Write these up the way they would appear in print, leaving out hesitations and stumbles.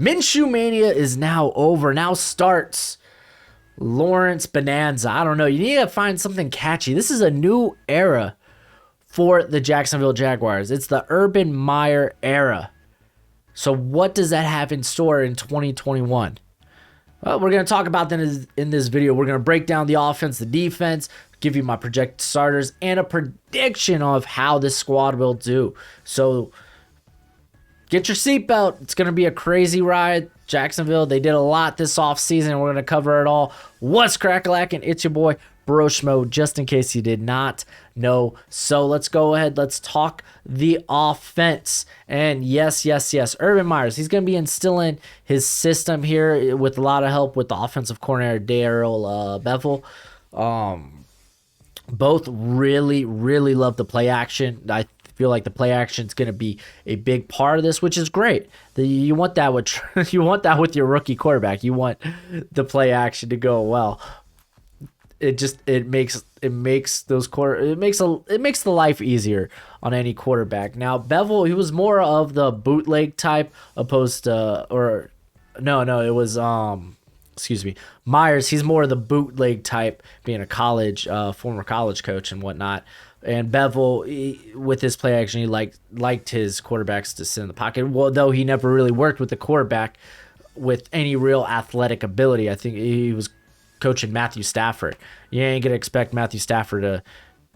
Minshew Mania is now over. Now starts Lawrence Bonanza. I don't know. You need to find something catchy. This is a new era for the Jacksonville Jaguars. It's the Urban Meyer era. So what does that have in store in 2021? Well, we're going to talk about that in this video. We're going to break down the offense, the defense, give you my projected starters, and a prediction of how this squad will do. So get your seatbelt. It's going to be a crazy ride. Jacksonville, they did a lot this offseason. We're going to cover it all. What's crack-a-lackin'? It's your boy, Broshmo, just in case you did not know. So let's go ahead. Let's talk the offense. And yes, Urban Myers, he's going to be instilling his system here with a lot of help with the offensive coordinator, Darrell Bevell. Both really love the play action. I feel like the play action is going to be a big part of this, which is great. You want that with your rookie quarterback. You want the play action to go well. It makes the life easier on any quarterback. Now Bevell, he was more of the bootleg type opposed to Myers, he's more of the bootleg type, being a former college coach and whatnot. And Bevell, with his play action, he liked his quarterbacks to sit in the pocket. Well, though he never really worked with the quarterback with any real athletic ability. I think he was coaching Matthew Stafford. You ain't going to expect Matthew Stafford to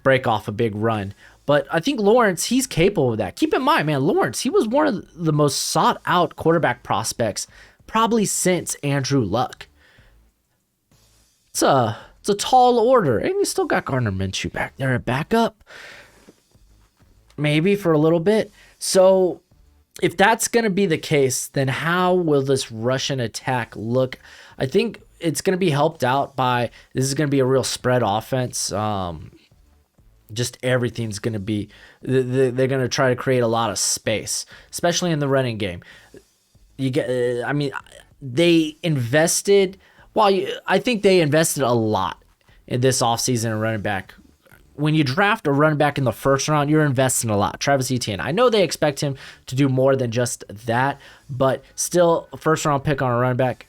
break off a big run. But I think Lawrence, he's capable of that. Keep in mind, man, Lawrence, he was one of the most sought-out quarterback prospects probably since Andrew Luck. It's a tall order. And you still got Gardner Minshew back there at backup. Maybe for a little bit. So if that's going to be the case, then how will this Russian attack look? I think it's going to be helped out by, this is going to be a real spread offense. Just everything's going to be, they're going to try to create a lot of space, especially in the running game. They invested, I think they invested a lot in this offseason in running back. When you draft a running back in the first round, you're investing a lot. Travis Etienne, I know they expect him to do more than just that, but still, a first-round pick on a running back,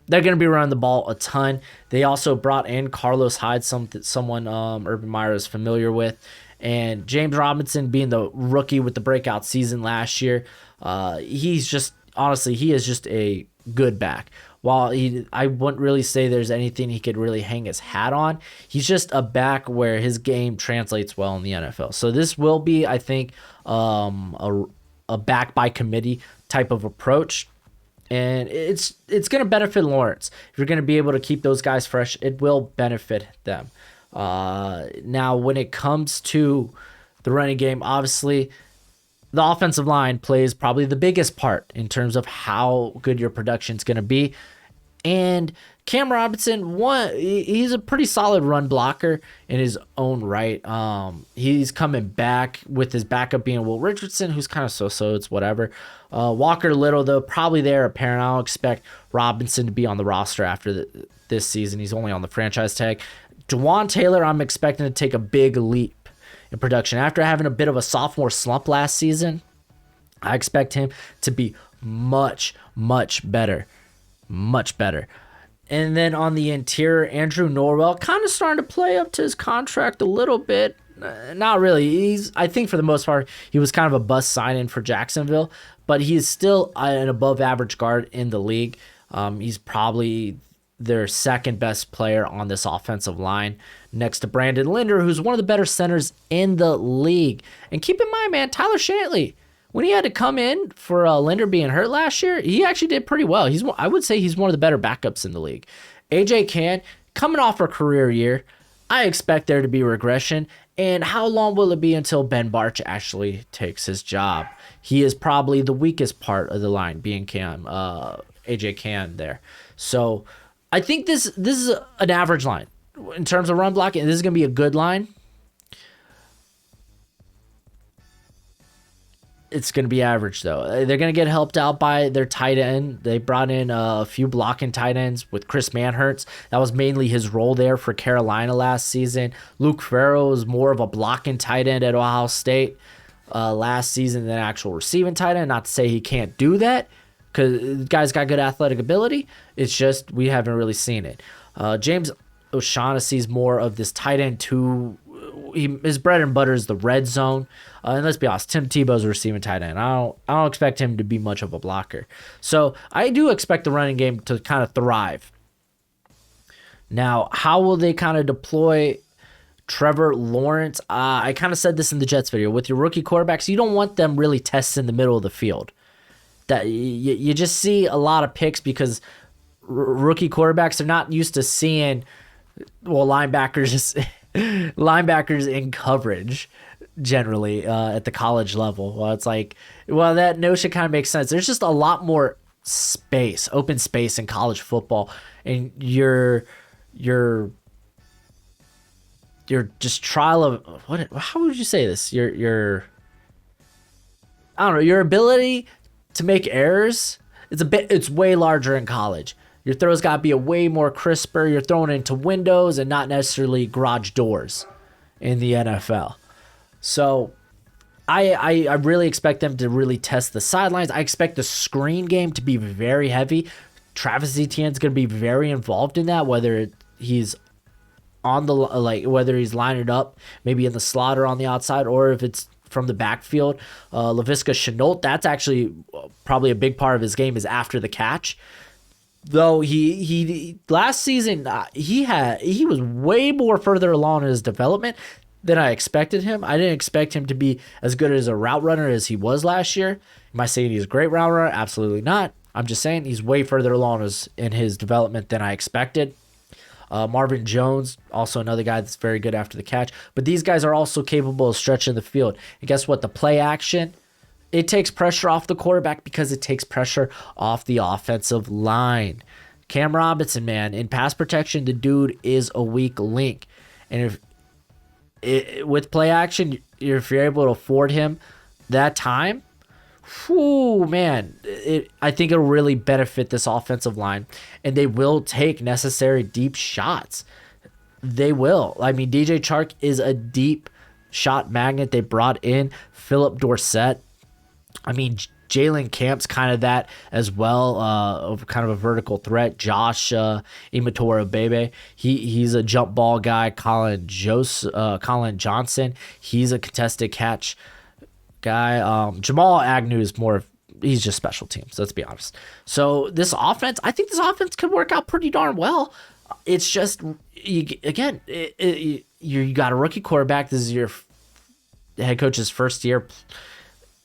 they're going to be running the ball a ton. They also brought in Carlos Hyde, someone Urban Meyer is familiar with, and James Robinson being the rookie with the breakout season last year. He is just a good back. While I wouldn't really say there's anything he could really hang his hat on, he's just a back where his game translates well in the NFL. So this will be, I think, a back by committee type of approach. And it's going to benefit Lawrence. If you're going to be able to keep those guys fresh, it will benefit them. Now, when it comes to the running game, obviously, the offensive line plays probably the biggest part in terms of how good your production is going to be. And Cam Robinson, he's a pretty solid run blocker in his own right. He's coming back with his backup being Will Richardson, who's kind of so-so, it's whatever. Walker Little, though, probably there apparent. I don't expect Robinson to be on the roster after this season. He's only on the franchise tag. Jawan Taylor, I'm expecting to take a big leap in production. After having a bit of a sophomore slump last season, I expect him to be much better. Much better. And then on the interior, Andrew Norwell kind of starting to play up to his contract a little bit. Not really. I think for the most part, he was kind of a bust sign-in for Jacksonville, but he is still an above-average guard in the league. He's probably their second best player on this offensive line, next to Brandon Linder, who's one of the better centers in the league. And keep in mind, man, Tyler Shantley, when he had to come in for Linder being hurt last year, he actually did pretty well. I would say he's one of the better backups in the league. AJ Cann, coming off a career year, I expect there to be regression. And how long will it be until Ben Barch actually takes his job? He is probably the weakest part of the line, being AJ Cann there. So I think this is an average line in terms of run blocking. This is going to be a good line. It's going to be average, though. They're going to get helped out by their tight end. They brought in a few blocking tight ends with Chris Manhertz. That was mainly his role there for Carolina last season. Luke Farrell was more of a blocking tight end at Ohio State last season than actual receiving tight end. Not to say he can't do that, because the guy's got good athletic ability. It's just we haven't really seen it. James O'Shaughnessy's more of this tight end two. His bread and butter is the red zone. And let's be honest, Tim Tebow's a receiving tight end. I don't expect him to be much of a blocker. So I do expect the running game to kind of thrive. Now, how will they kind of deploy Trevor Lawrence? I kind of said this in the Jets video. With your rookie quarterbacks, you don't want them really testing the middle of the field. That you just see a lot of picks because rookie quarterbacks are not used to seeing linebackers in coverage generally at the college level. Well, it's like, well, that notion kind of makes sense. There's just a lot more space, open space in college football, and your just trial of how would you say this? Your I don't know, your ability to make errors. It's way larger in college. Your throws got to be a way more crisper. You're throwing into windows and not necessarily garage doors in the NFL. So I really expect them to really test the sidelines. I expect the screen game to be very heavy. Travis Etienne's going to be very involved in that, whether he's on the whether he's lining up maybe in the slot or on the outside, or if it's from the backfield. Laviska Shenault, that's actually probably a big part of his game is after the catch. Though he last season he was way more further along in his development than I expected him. I didn't expect him to be as good as a route runner as he was last year. Am I saying he's a great route runner? Absolutely not. I'm just saying he's way further along in his development than I expected. Marvin Jones, also another guy that's very good after the catch. But these guys are also capable of stretching the field. And guess what? The play action, it takes pressure off the quarterback because it takes pressure off the offensive line. Cam Robinson, man, in pass protection, the dude is a weak link. And with play action, if you're able to afford him that time, whew, man, I think it'll really benefit this offensive line. And they will take necessary deep shots. They will. I mean, DJ Chark is a deep shot magnet. They brought in Philip Dorsett. I mean, Jalen Camp's kind of that as well, kind of a vertical threat. Josh Imatora Bebe, he's a jump ball guy. Colin Johnson, he's a contested catch guy. Jamal Agnew is he's just special teams, let's be honest. So this offense, I think this offense could work out pretty darn well. It's just, you got a rookie quarterback. This is your head coach's first year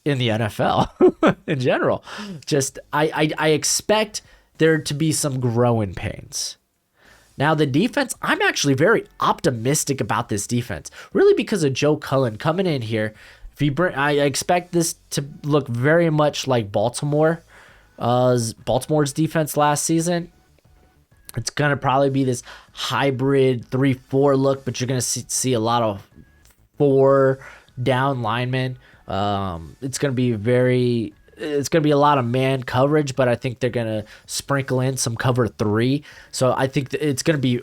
in the NFL in general. Just I expect there to be some growing pains. Now the defense, I'm actually very optimistic about this defense, really because of Joe Cullen coming in here. I expect this to look very much like Baltimore's defense last season. It's going to probably be this hybrid 3-4 look, but you're going to see a lot of 4 down linemen. It's going to be a lot of man coverage, but I think they're going to sprinkle in some cover 3. So I think it's going to be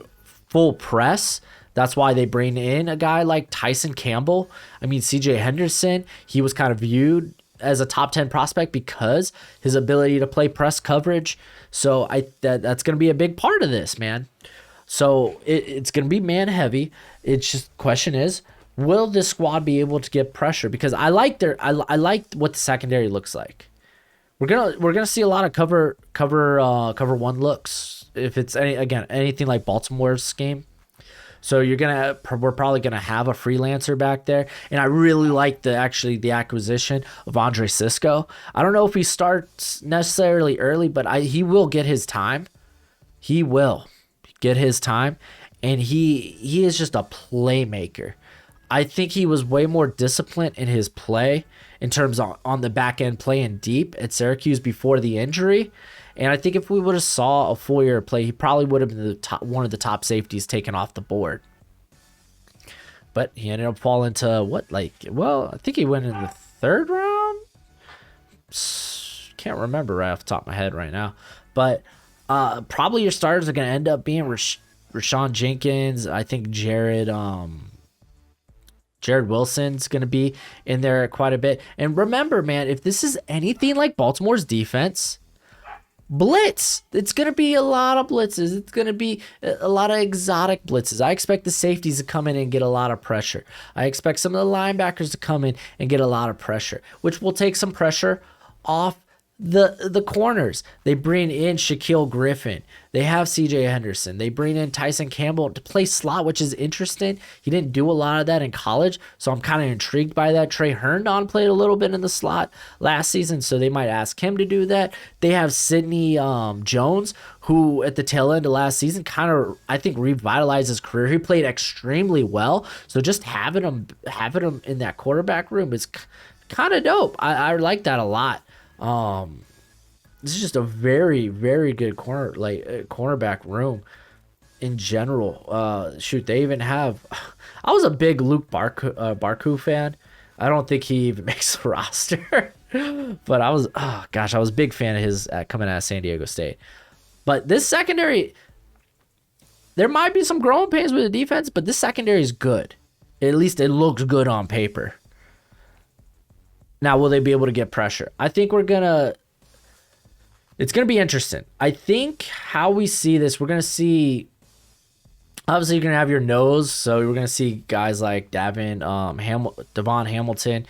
full press. That's why they bring in a guy like Tyson Campbell. I mean, CJ Henderson, he was kind of viewed as a top 10 prospect because his ability to play press coverage. So that's going to be a big part of this, man. So it's going to be man heavy. It's just question is, will this squad be able to get pressure? Because I like what the secondary looks like. We're gonna see a lot of cover 1 looks if it's anything like Baltimore's game. So we're probably gonna have a freelancer back there, and I really like the acquisition of Andre Sisco. I don't know if he starts necessarily early, but he will get his time. He will get his time, and he is just a playmaker. I think he was way more disciplined in his play in terms of on the back end playing deep at Syracuse before the injury. And I think if we would have saw a full year of play, he probably would have been one of the top safeties taken off the board. But he ended up falling to I think he went in the 3rd round. Can't remember right off the top of my head right now. But probably your starters are going to end up being Rashawn Jenkins. I think Jared Wilson's going to be in there quite a bit. And remember, man, if this is anything like Baltimore's defense, blitz. It's going to be a lot of blitzes. It's going to be a lot of exotic blitzes. I expect the safeties to come in and get a lot of pressure. I expect some of the linebackers to come in and get a lot of pressure, which will take some pressure off the corners. They bring in Shaquille Griffin. They have CJ Henderson. They bring in Tyson Campbell to play slot, which is interesting. He didn't do a lot of that in college, so I'm kind of intrigued by that. Trey Herndon played a little bit in the slot last season, so they might ask him to do that. They have Sidney Jones, who at the tail end of last season kind of, I think, revitalized his career. He played extremely well, so just having him in that quarterback room is kind of dope. I like that a lot. This is just a very, very good cornerback room in general. They even have. I was a big Luke Barku fan. I don't think he even makes the roster, but I was a big fan of his coming out of San Diego State. But this secondary, there might be some growing pains with the defense, but this secondary is good. At least it looks good on paper. Now, will they be able to get pressure? I think it's going to be interesting. I think how we see this, we're going to see, obviously you're going to have your nose. So we're going to see guys like Devon Hamilton.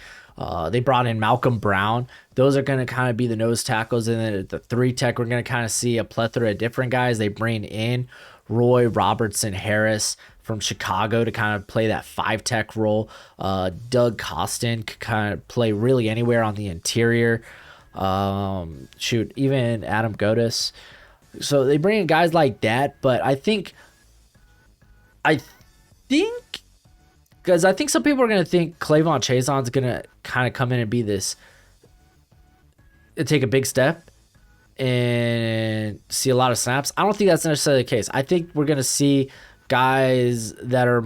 They brought in Malcolm Brown. Those are going to kind of be the nose tackles. And then at the 3 tech, we're going to kind of see a plethora of different guys. They bring in Roy Robertson Harris from Chicago to kind of play that 5 tech role. Doug Costin could kind of play really anywhere on the interior. Even Adam Godis. So they bring in guys like that, but I think because I think some people are going to think Clavon Chazon's going to kind of come in and be take a big step and see a lot of snaps. I don't think that's necessarily the case. I think we're going to see guys that are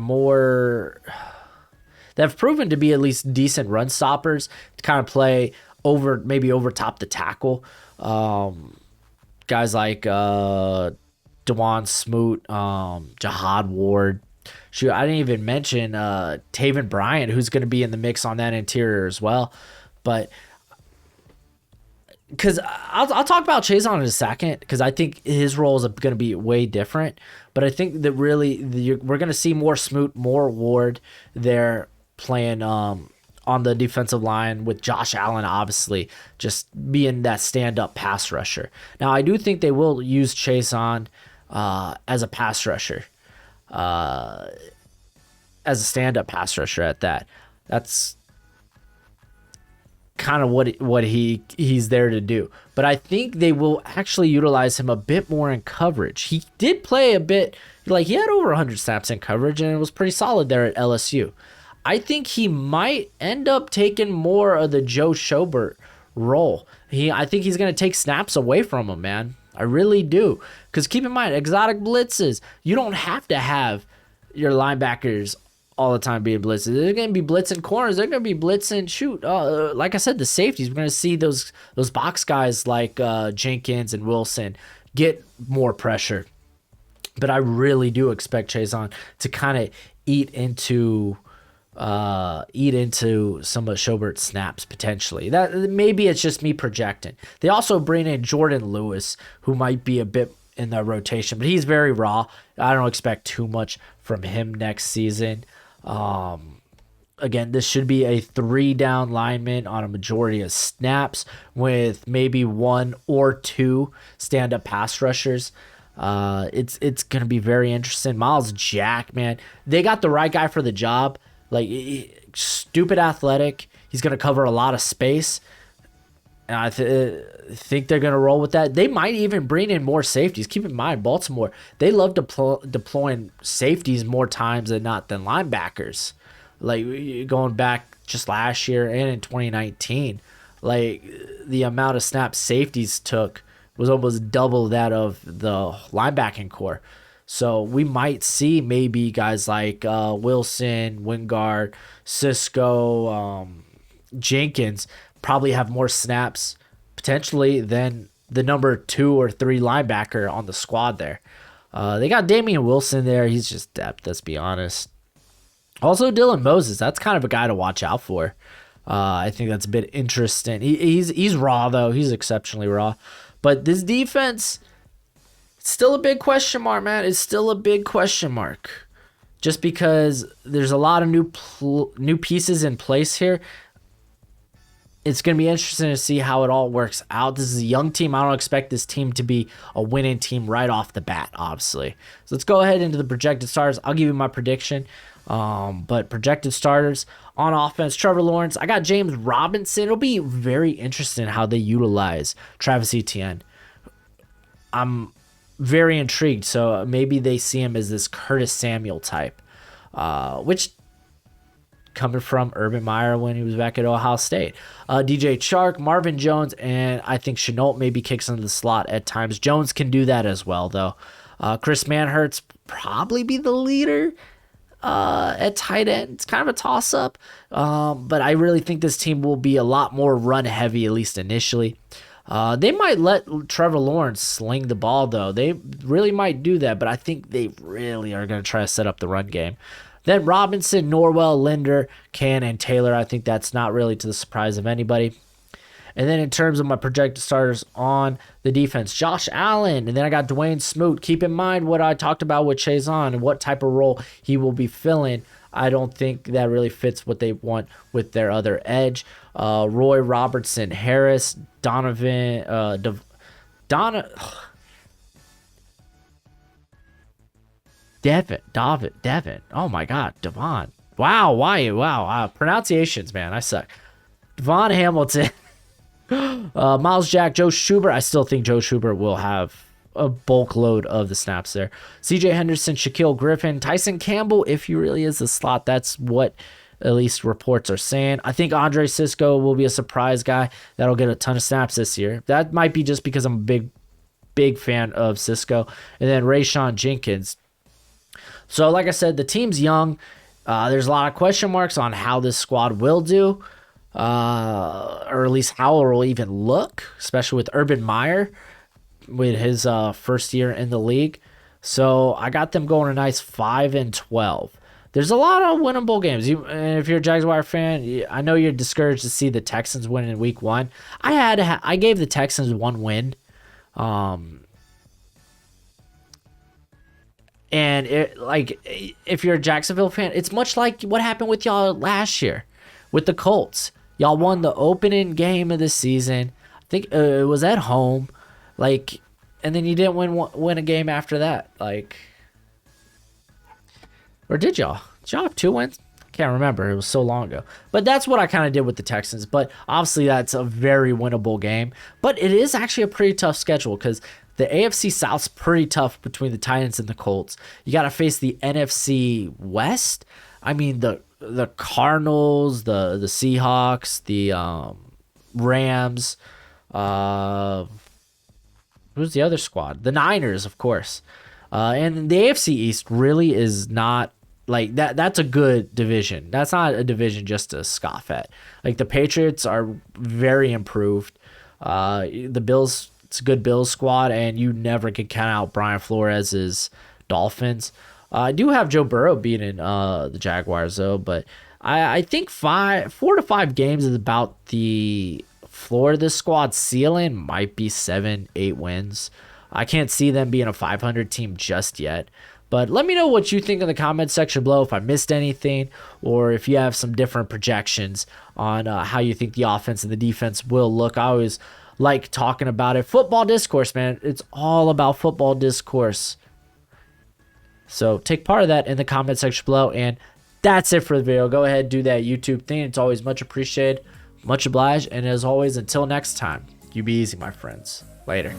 that have proven to be at least decent run stoppers to kind of play over top the tackle. Guys like Dewan Smoot, Jahad Ward. Shoot, I didn't even mention Taven Bryant, who's going to be in the mix on that interior as well. But because I'll talk about Chazon in a second, because I think his role is going to be way different. But I think that really we're going to see more Smoot, more Ward there playing on the defensive line, with Josh Allen obviously just being that stand-up pass rusher. Now, I do think they will use Chazon as a pass rusher, as a stand-up pass rusher at that. That's kind of what he's there to do. But I think they will actually utilize him a bit more in coverage. He did play a bit, he had over 100 snaps in coverage, and it was pretty solid there at LSU. I think he might end up taking more of the Joe Schobert role. I think he's going to take snaps away from him, man. I really do. Because keep in mind, exotic blitzes, you don't have to have your linebackers all the time being blitzes. They're going to be blitzing corners. They're going to be blitzing, like I said, the safeties. We're going to see those box guys like Jenkins and Wilson get more pressure. But I really do expect Chazon to kind of eat into some of Schobert's snaps potentially. That maybe it's just me projecting. They also bring in Jordan Lewis, who might be a bit in the rotation, but he's very raw. I don't expect too much from him next season. Again, this should be a 3-down lineman on a majority of snaps with maybe 1 or 2 stand-up pass rushers. It's going to be very interesting. Miles Jack, man, they got the right guy for the job. Stupid athletic. He's going to cover a lot of space. And I think they're going to roll with that. They might even bring in more safeties. Keep in mind, Baltimore, they love deploying safeties more times than not than linebackers. Going back just last year and in 2019, the amount of snaps safeties took was almost double that of the linebacking core. So we might see maybe guys like Wilson, Wingard, Cisco, Jenkins probably have more snaps potentially than the number 2 or 3 linebacker on the squad there. They got Damian Wilson there. He's just depth, let's be honest. Also, Dylan Moses. That's kind of a guy to watch out for. I think that's a bit interesting. He's raw, though. He's exceptionally raw. But this defense, it's still a big question mark, man. It's still a big question mark. Just because there's a lot of new pieces in place here. It's going to be interesting to see how it all works out. This is a young team. I don't expect this team to be a winning team right off the bat, obviously. So let's go ahead into the projected starters. I'll give you my prediction. But projected starters on offense, Trevor Lawrence. I got James Robinson. It'll be very interesting how they utilize Travis Etienne. I'm very intrigued. So maybe they see him as this Curtis Samuel type, which coming from Urban Meyer when he was back at Ohio State. DJ Chark, Marvin Jones, and I think Chenault maybe kicks into the slot at times. Jones can do that as well, though. Chris Manhertz probably be the leader at tight end. It's kind of a toss-up, but I really think this team will be a lot more run-heavy, at least initially. They might let Trevor Lawrence sling the ball, though. They really might do that, but I think they really are going to try to set up the run game. Then Robinson, Norwell, Linder, Can, and Taylor. I think that's not really to the surprise of anybody. And then in terms of my projected starters on the defense, Josh Allen. And then I got Dwayne Smoot. Keep in mind what I talked about with Chazon and what type of role he will be filling. I don't think that really fits what they want with their other edge. Roy Robertson, Harris, Donovan, Devin. Oh my God, Devon. Wow. Pronunciations, man, I suck. Devon Hamilton, Miles Jack, Joe Schubert. I still think Joe Schubert will have a bulk load of the snaps there. CJ Henderson, Shaquille Griffin, Tyson Campbell, if he really is the slot. That's what at least reports are saying. I think Andre Cisco will be a surprise guy that'll get a ton of snaps this year. That might be just because I'm a big fan of Cisco. And then Rayshawn Jenkins. So like I said, the team's young. There's a lot of question marks on how this squad will do, or at least how it will even look, especially with Urban Meyer with his first year in the league. So I got them going a nice 5-12. There's a lot of winnable games. And if you're a Jaguars fan, I know you're discouraged to see the Texans win in week 1. I gave the Texans one win. And if you're a Jacksonville fan, it's much like what happened with y'all last year with the Colts. Y'all won the opening game of the season. I think it was at home, and then you didn't win a game after that. Or did y'all? Did y'all have 2 wins? I can't remember. It was so long ago. But that's what I kind of did with the Texans. But obviously that's a very winnable game. But it is actually a pretty tough schedule because the AFC South's pretty tough between the Titans and the Colts. You got to face the NFC West. I mean, the Cardinals, the Seahawks, the Rams. Who's the other squad? The Niners, of course. And the AFC East really is not that. That's a good division. That's not a division just to scoff at. The Patriots are very improved. The Bills. It's a good Bills squad, and you never can count out Brian Flores's Dolphins. I do have Joe Burrow beating the Jaguars, though, but I think 4 to 5 games is about the floor of this squad. Ceiling might be 7-8 wins. I can't see them being a 500 team just yet. But let me know what you think in the comment section below, if I missed anything, or if you have some different projections on how you think the offense and the defense will look. I always like talking about it. Football discourse, man. It's all about football discourse. So take part of that in the comment section below. And that's it for the video. Go ahead, do that YouTube thing. It's always much appreciated. Much obliged. And as always, until next time, you be easy, my friends. Later.